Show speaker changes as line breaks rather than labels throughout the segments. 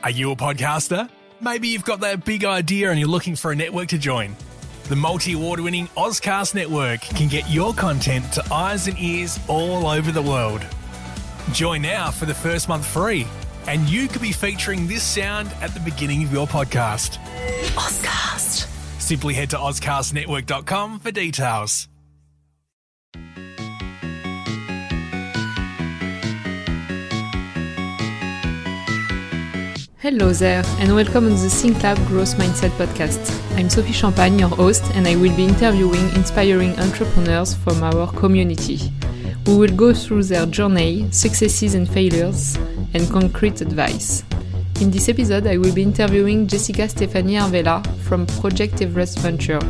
Are you a podcaster? Maybe you've got that big idea and you're looking for a network to join. The multi-award-winning Ozcast Network can get your content to eyes and ears all over the world. Join now for the first month free, and you could be featuring this sound at the beginning of your podcast. Ozcast. Simply head to ozcastnetwork.com for details.
Hello there, and welcome on the Think Lab Growth Mindset podcast. I'm Sophie Champagne, your host, and I will be interviewing inspiring entrepreneurs from our community. We will go through their journey, successes and failures, and concrete advice. In this episode, I will be interviewing Jessica Stephanie Arvela from Project Everest Ventures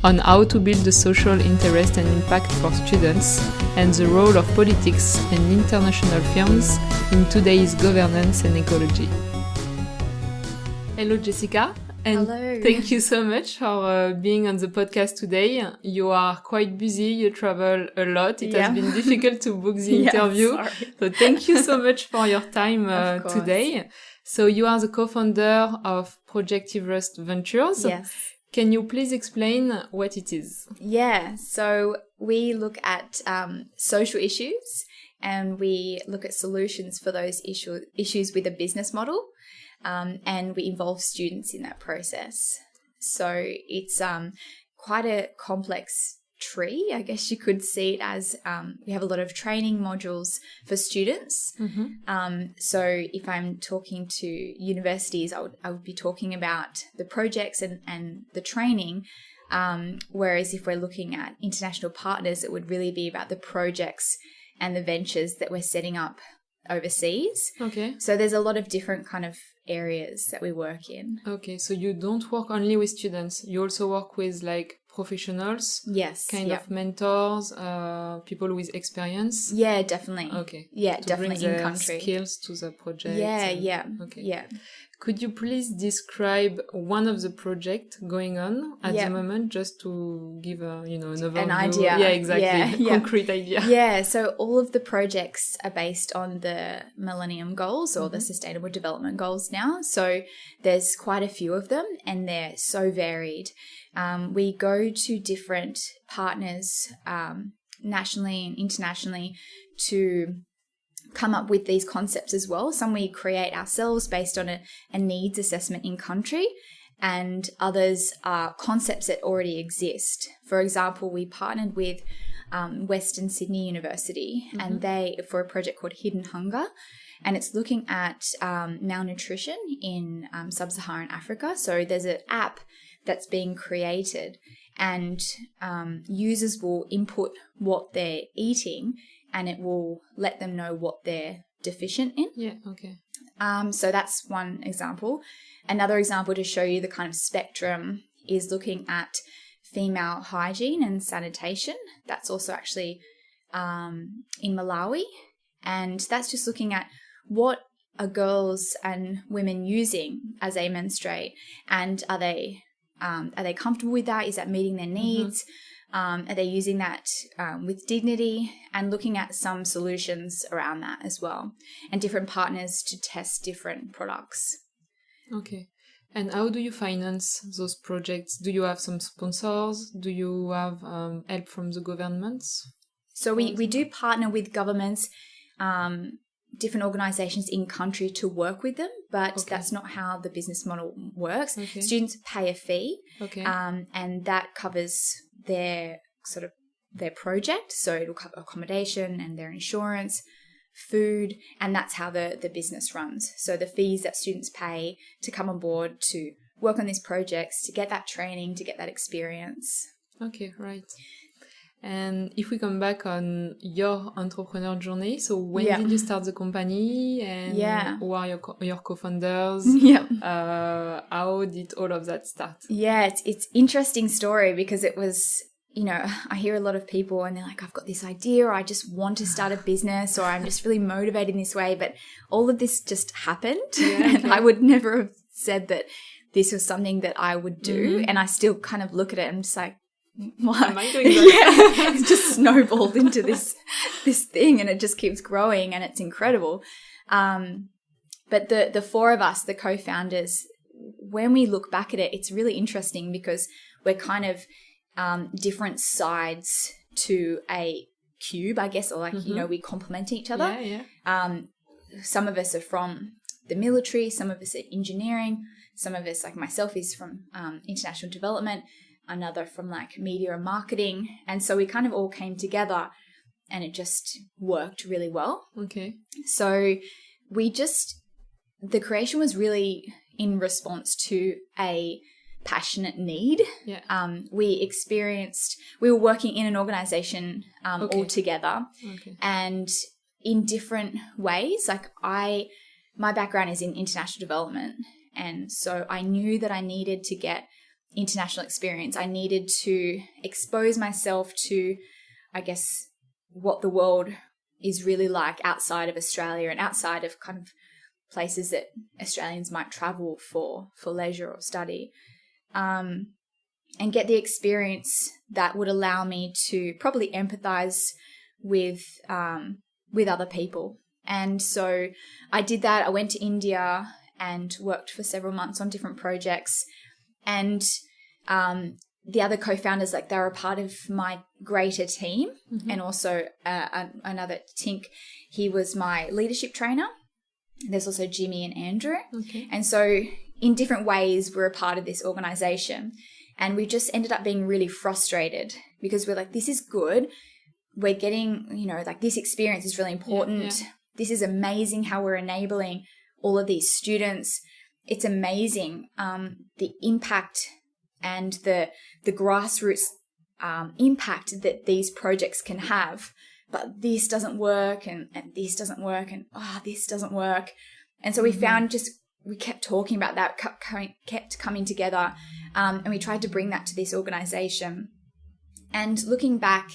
on how to build a social interest and impact for students and the role of politics and international firms in today's governance and ecology. Hello, Jessica. And
hello.
Thank you so much for being on the podcast today. You are quite busy. You travel a lot. It has been difficult to book the interview.
Sorry.
So thank you so much for your time today. So you are the co-founder of Project Everest Ventures.
Yes.
Can you please explain what it is?
Yeah. So we look at social issues and we look at solutions for those issues with a business model. And we involve students in that process. So it's quite a complex tree, I guess you could see it as. We have a lot of training modules for students. Mm-hmm. So if I'm talking to universities, I would be talking about the projects and the training. Whereas if we're looking at international partners, it would really be about the projects and the ventures that we're setting up overseas.
Okay.
So there's a lot of different kind of areas that we work in.
Okay, so you don't work only with students. You also work with like professionals.
Yes.
Kind of mentors, people with experience.
Yeah, definitely.
Okay.
Yeah,
to
definitely
bring
in country.
Skills to the project.
Yeah.
Okay.
Yeah.
Could you please describe one of the projects going on at the moment, just to give an overview?
An idea.
Yeah, exactly.
Yeah.
Concrete idea.
Yeah. So all of the projects are based on the Millennium Goals or the Sustainable Development Goals now. So there's quite a few of them, and they're so varied. We go to different partners nationally and internationally to come up with these concepts as well. Some we create ourselves based on a needs assessment in country, and others are concepts that already exist. For example, we partnered with Western Sydney University and they for a project called Hidden Hunger, and it's looking at malnutrition in sub-Saharan Africa. So there's an app that's being created, and users will input what they're eating and it will let them know what they're deficient in.
Yeah, okay.
So that's one example. Another example to show you the kind of spectrum is looking at female hygiene and sanitation. That's also actually in Malawi. And that's just looking at what are girls and women using as they menstruate, and are they comfortable with that? Is that meeting their needs? Are they using that with dignity? And looking at some solutions around that as well, and different partners to test different products.
Okay. And how do you finance those projects? Do you have some sponsors? Do you have help from the governments?
So we do partner with governments, different organizations in country to work with them, but that's not how the business model works. Okay. Students pay a fee, and that covers their project. So it'll cover accommodation and their insurance, food, and that's how the business runs. So the fees that students pay to come on board to work on these projects, to get that training, to get that experience.
Okay, right. And if we come back on your entrepreneur journey, so when did you start the company, and who are your co-founders? How did all of that start?
Yeah, it's interesting story, because it was, I hear a lot of people and they're like, I've got this idea, or I just want to start a business, or I'm just really motivated in this way. But all of this just happened. And I would never have said that this was something that I would do. And I still kind of look at it and just like, what
am I doing that?
It's just snowballed into this thing, and it just keeps growing, and it's incredible. But the four of us, the co-founders, when we look back at it, it's really interesting because we're kind of different sides to a cube, I guess, or like, you know, we complement each other. Some of us are from the military, some of us are engineering, some of us, like myself, is from international development, another from like media and marketing. And so we kind of all came together and it just worked really well.
Okay.
So the creation was really in response to a passionate need.
Yeah.
We were working in an organization all together, and in different ways. Like my background is in international development, and so I knew that I needed to get international experience. I needed to expose myself to, I guess, what the world is really like outside of Australia and outside of kind of places that Australians might travel for leisure or study, and get the experience that would allow me to probably empathize with other people. And so I did that. I went to India and worked for several months on different projects. And the other co-founders, like, they were a part of my greater team. And also another Tink, he was my leadership trainer. There's also Jimmy and Andrew. And so in different ways, we're a part of this organization. And we just ended up being really frustrated because we're like, this is good. We're getting, you know, like, this experience is really important. This is amazing how we're enabling all of these students. It's amazing the impact and the grassroots impact that these projects can have. But this doesn't work, and this doesn't work, and this doesn't work. And so we found we kept talking about that, kept coming together, and we tried to bring that to this organization. And looking back,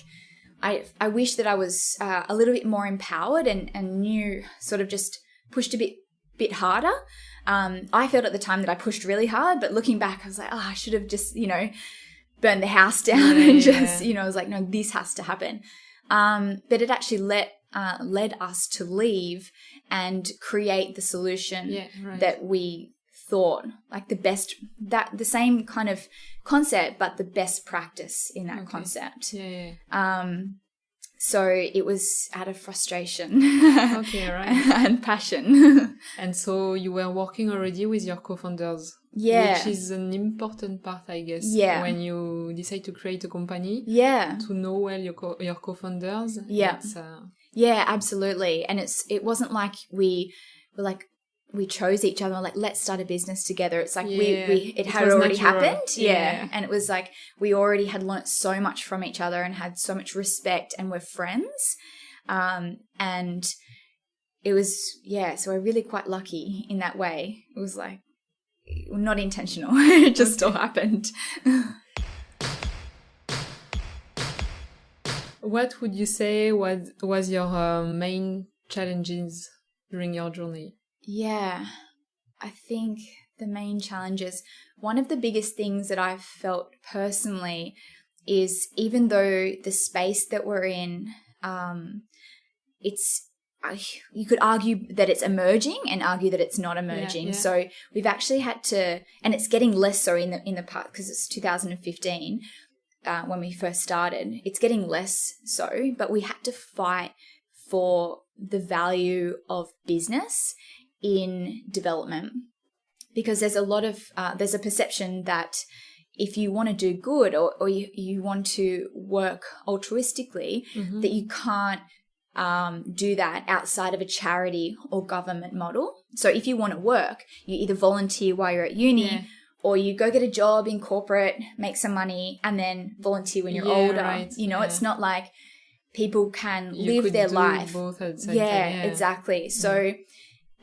I wish that I was a little bit more empowered and knew, sort of just pushed a bit harder. I felt at the time that I pushed really hard, but looking back, I was like, I should have just, you know, burned the house down and just, you know, I was like, no, this has to happen. But it actually led us to leave and create the solution that we thought, like, the same kind of concept, but the best practice in that concept. So it was out of frustration and passion.
And so you were working already with your co-founders.
Yeah.
Which is an important part, I guess.
Yeah.
When you decide to create a company.
Yeah.
To know well your co-founders.
Yeah. Yeah, absolutely. And it wasn't like we were like, we chose each other, like, let's start a business together. It's like it had already happened. Yeah. And it was like we already had learnt so much from each other and had so much respect, and we're friends. And it was, so we're really quite lucky in that way. It was like not intentional. It just all happened.
What would you say was your main challenges during your journey?
Yeah, I think the main challenges, one of the biggest things that I've felt personally is, even though the space that we're in, you could argue that it's emerging and argue that it's not emerging. So we've actually had to, and it's getting less so in the past, because it's 2015 when we first started. It's getting less so, but we had to fight for the value of business in development, because there's a lot of there's a perception that if you want to do good or you want to work altruistically, that you can't do that outside of a charity or government model. So if you want to work, you either volunteer while you're at uni, or you go get a job in corporate, make some money, and then volunteer when you're older. Right. You know, it's not like people can live their life.
Both at the same time.
Exactly. So,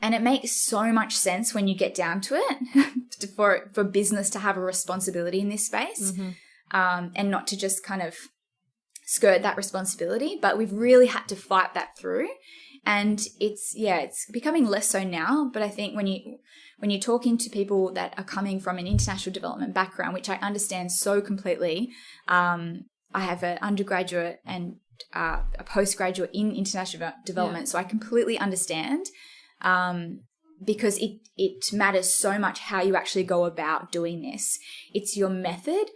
and it makes so much sense when you get down to it for business to have a responsibility in this space, and not to just kind of skirt that responsibility. But we've really had to fight that through, and it's becoming less so now. But I think when you're talking to people that are coming from an international development background, which I understand so completely, I have an undergraduate and a postgraduate in international development, so I completely understand. because it matters so much how you actually go about doing this. It's your method,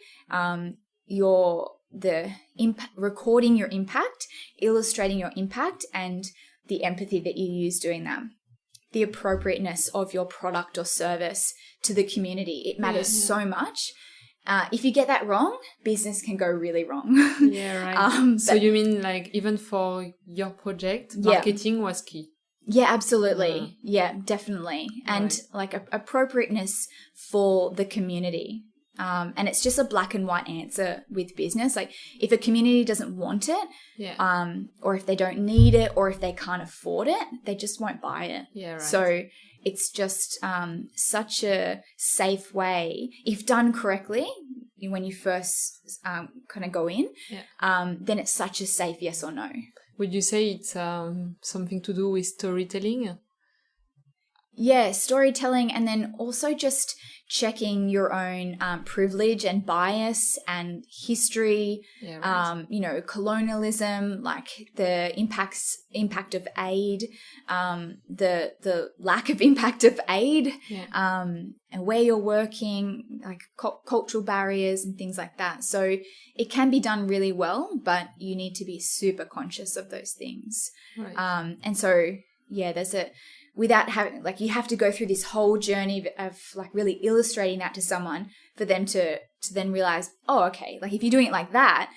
recording your impact, illustrating your impact, and the empathy that you use doing that. The appropriateness of your product or service to the community. It matters so much. If you get that wrong, business can go really wrong.
Yeah, right. So you mean like even for your project, marketing was key?
Yeah, absolutely. Yeah, definitely. And like appropriateness for the community. And it's just a black and white answer with business. Like if a community doesn't want it, or if they don't need it, or if they can't afford it, they just won't buy it.
Yeah, right.
So it's just such a safe way, if done correctly, when you first kind of go in, then it's such a safe yes or no.
Would you say it's something to do with storytelling?
Yeah, storytelling, and then also just checking your own privilege and bias and history, colonialism, like the impact of aid, the lack of impact of aid, and where you're working, like cultural barriers and things like that. So it can be done really well, but you need to be super conscious of those things.
Right.
And so, without having, like, you have to go through this whole journey of like really illustrating that to someone for them to then realize, oh, okay, like if you're doing it like that,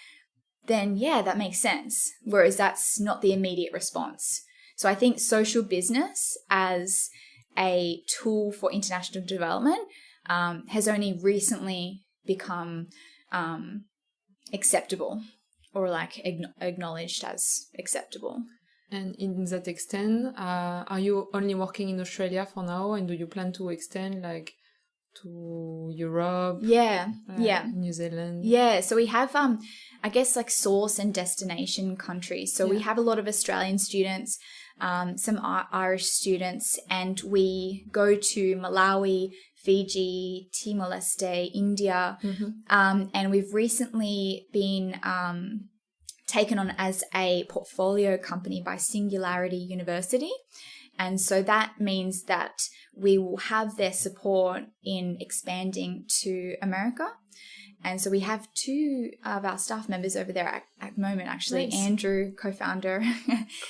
then yeah, that makes sense. Whereas that's not the immediate response. So I think social business as a tool for international development has only recently become acceptable, or like acknowledged as acceptable.
And in that extent, are you only working in Australia for now? And do you plan to extend like to Europe?
Yeah.
New Zealand?
Yeah. So we have, I guess, like source and destination countries. So we have a lot of Australian students, some Irish students, and we go to Malawi, Fiji, Timor-Leste, India. And we've recently been taken on as a portfolio company by Singularity University. And so that means that we will have their support in expanding to America. And so we have 2 of our staff members over there at the moment, actually. Nice. Andrew, co-founder.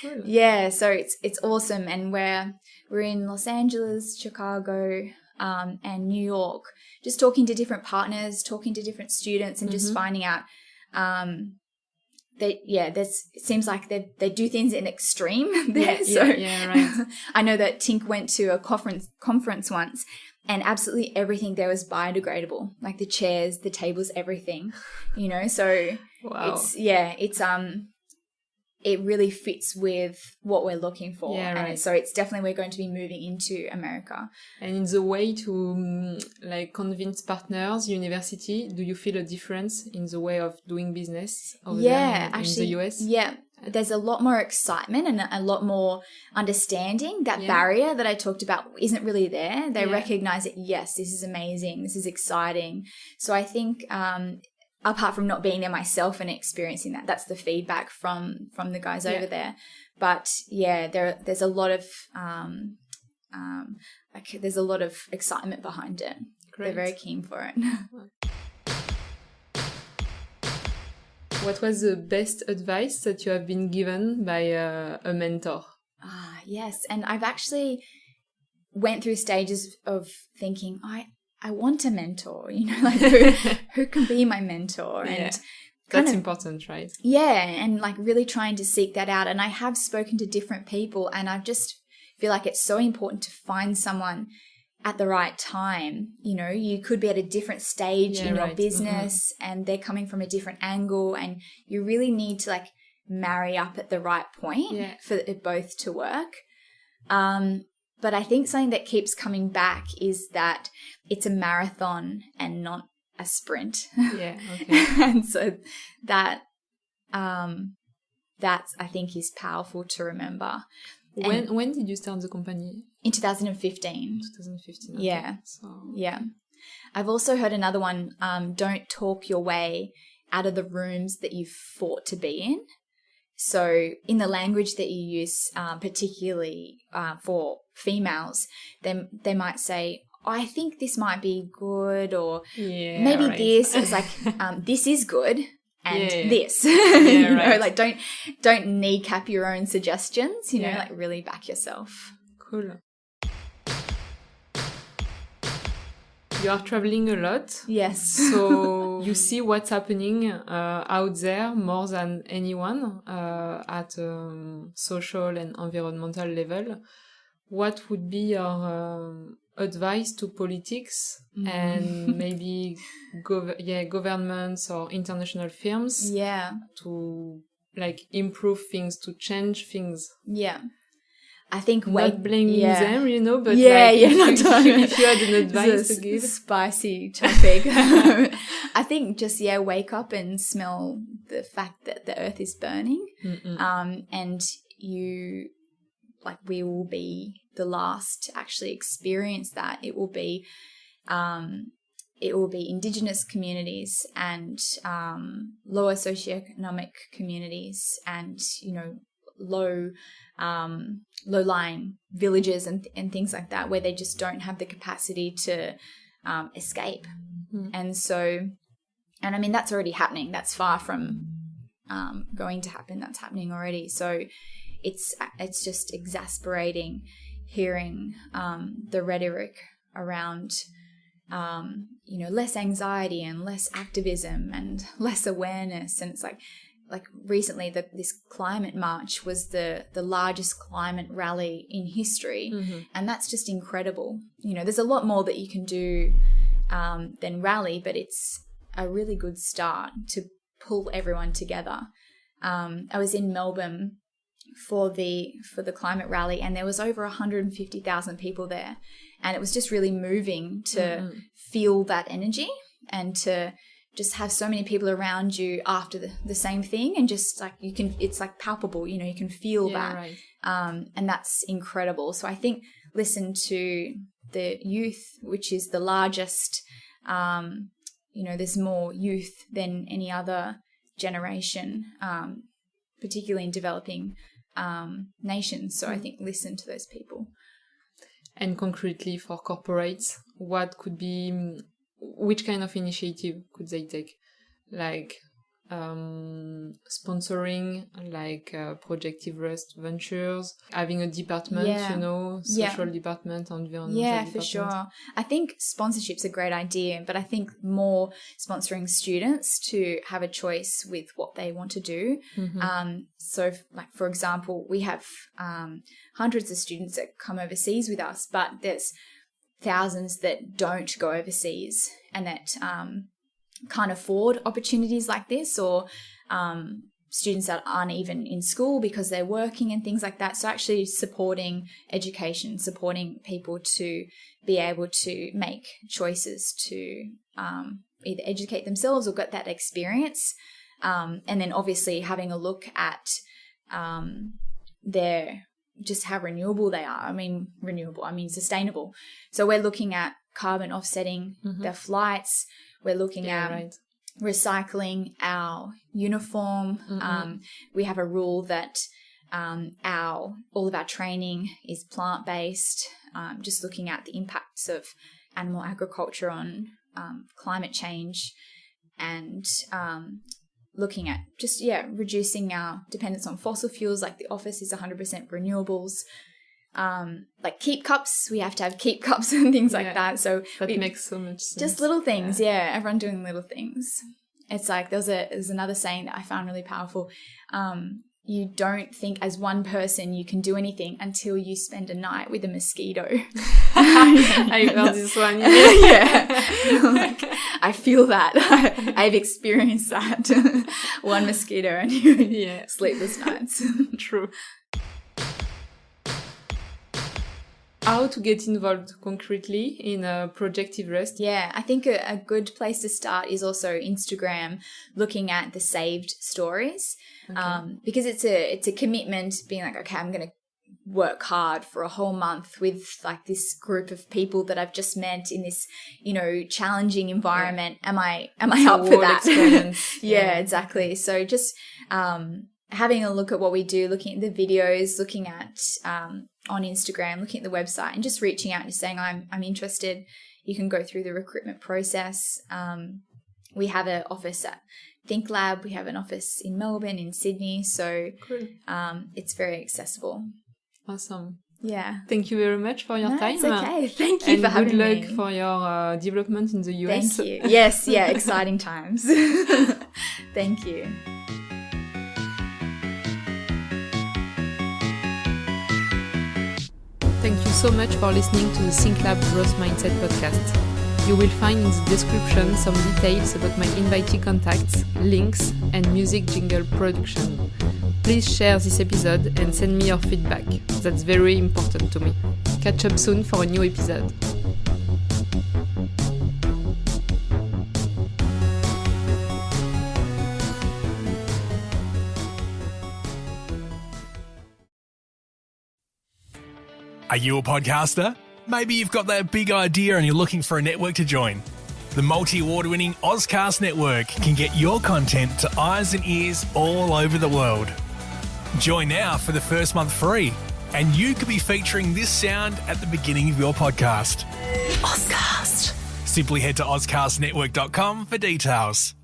Cool.
Yeah, so it's awesome. And we're in Los Angeles, Chicago, and New York, just talking to different partners, talking to different students, and just finding out it seems like they do things in extreme there.
Right.
I know that Tink went to a conference once, and absolutely everything there was biodegradable, like the chairs, the tables, everything, so
wow.
It really fits with what we're looking for.
Yeah, right.
And so it's definitely, we're going to be moving into America.
And in the way to convince partners, university, do you feel a difference in the way of doing business over there in the US?
Yeah. There's a lot more excitement and a lot more understanding. That barrier that I talked about isn't really there. They recognize it. Yes, this is amazing. This is exciting. So I think, apart from not being there myself and experiencing that's the feedback from the guys over there. But yeah, there's a lot of there's a lot of excitement behind it. Great. They're very keen for it.
What was the best advice that you have been given by a mentor?
Yes, and I've actually went through stages of thinking, I want a mentor, like who can be my mentor? And
that's important, right?
Yeah, and like really trying to seek that out. And I have spoken to different people, and I just feel like it's so important to find someone at the right time. You could be at a different stage in your business, and they're coming from a different angle, and you really need to like marry up at the right point for it both to work. But I think something that keeps coming back is that it's a marathon and not a sprint.
Yeah, okay.
And so that's, I think, is powerful to remember.
When did you start the company?
In 2015.
2015, okay.
Yeah. Yeah. I've also heard another one, don't talk your way out of the rooms that you've fought to be in. So in the language that you use, particularly for females, then they might say, I think this might be good, or maybe this. It's like, this is good. And this, you know, like don't kneecap your own suggestions, you know, like really back yourself.
Cool. You are traveling a lot.
Yes.
So you see what's happening out there more than anyone at social and environmental level. What would be your advice to politics and maybe governments or international firms to like improve things, to change things?
Yeah. I think
not blaming them, you know, but
if
you had an advice to give.
Spicy topic. I think just, wake up and smell the fact that the earth is burning. And we will be the last to actually experience that. It will be Indigenous communities and lower socioeconomic communities and, you know, low-lying villages and things like that, where they just don't have the capacity to escape. And so, and I mean, that's already happening. That's far from going to happen. That's happening already. So it's just exasperating hearing the rhetoric around you know, less anxiety and less activism and less awareness. And it's like recently this climate march was the largest climate rally in history. And that's just incredible. You know, there's a lot more that you can do than rally, but it's a really good start to pull everyone together. I was in Melbourne for the climate rally, and there was over 150,000 people there, and it was just really moving to feel that energy and to just have so many people around you after the same thing, and just like it's like palpable, you know, you can feel that.
Right.
And that's incredible. So I think listen to the youth, which is the largest, you know, there's more youth than any other generation, particularly in developing nations. So I think listen to those people.
And concretely for corporates, what could be, which kind of initiative could they take? Like sponsoring, like Project Everest Ventures, having a department, you know, social department, environmental department.
For sure. I think sponsorship's a great idea, but I think more sponsoring students to have a choice with what they want to do. So, like, for example, we have hundreds of students that come overseas with us, but there's thousands that don't go overseas and that can't afford opportunities like this, or students that aren't even in school because they're working and things like that. So actually supporting education, supporting people to be able to make choices to either educate themselves or get that experience. And then obviously having a look at just how renewable they are. I mean sustainable. So we're looking at carbon offsetting their flights. We're looking at recycling our uniform. We have a rule that all of our training is plant-based, just looking at the impacts of animal agriculture on climate change, and looking at just, reducing our dependence on fossil fuels. Like the office is 100% renewables. Like keep cups, we have to have keep cups and things like that. So
that makes so much sense.
Just little things, everyone doing little things. It's like there's another saying that I found really powerful. You don't think as one person you can do anything until you spend a night with a mosquito.
I heard this one.
Like, I feel that. I've experienced that. One mosquito and you sleepless nights.
True. How to get involved concretely in Project Everest?
Yeah, I think a good place to start is also Instagram, looking at the saved stories, because it's a commitment, being like, okay, I'm going to work hard for a whole month with like this group of people that I've just met in this, you know, challenging environment. Am I up for that?
Experience.
Yeah, exactly. So just having a look at what we do, looking at the videos, looking at on Instagram, looking at the website, and just reaching out and just saying, I'm interested. You can go through the recruitment process. We have an office at Think Lab. We have an office in Melbourne, in Sydney. So
Cool.
It's very accessible.
Awesome.
Yeah.
Thank you very much for your time.
It's okay. Thank you
and
for having me.
good luck for your development in the US.
Thank you. Yes, yeah, exciting times. Thank you.
Thank you so much for listening to the Think Lab Growth Mindset podcast. You will find in the description some details about my invitee contacts, links, and music jingle production. Please share this episode and send me your feedback. That's very important to me. Catch up soon for a new episode.
Are you a podcaster? Maybe you've got that big idea and you're looking for a network to join. The multi-award-winning Ozcast network can get your content to eyes and ears all over the world. Join now for the first month free, and you could be featuring this sound at the beginning of your podcast. Ozcast. Simply head to ozcastnetwork.com for details.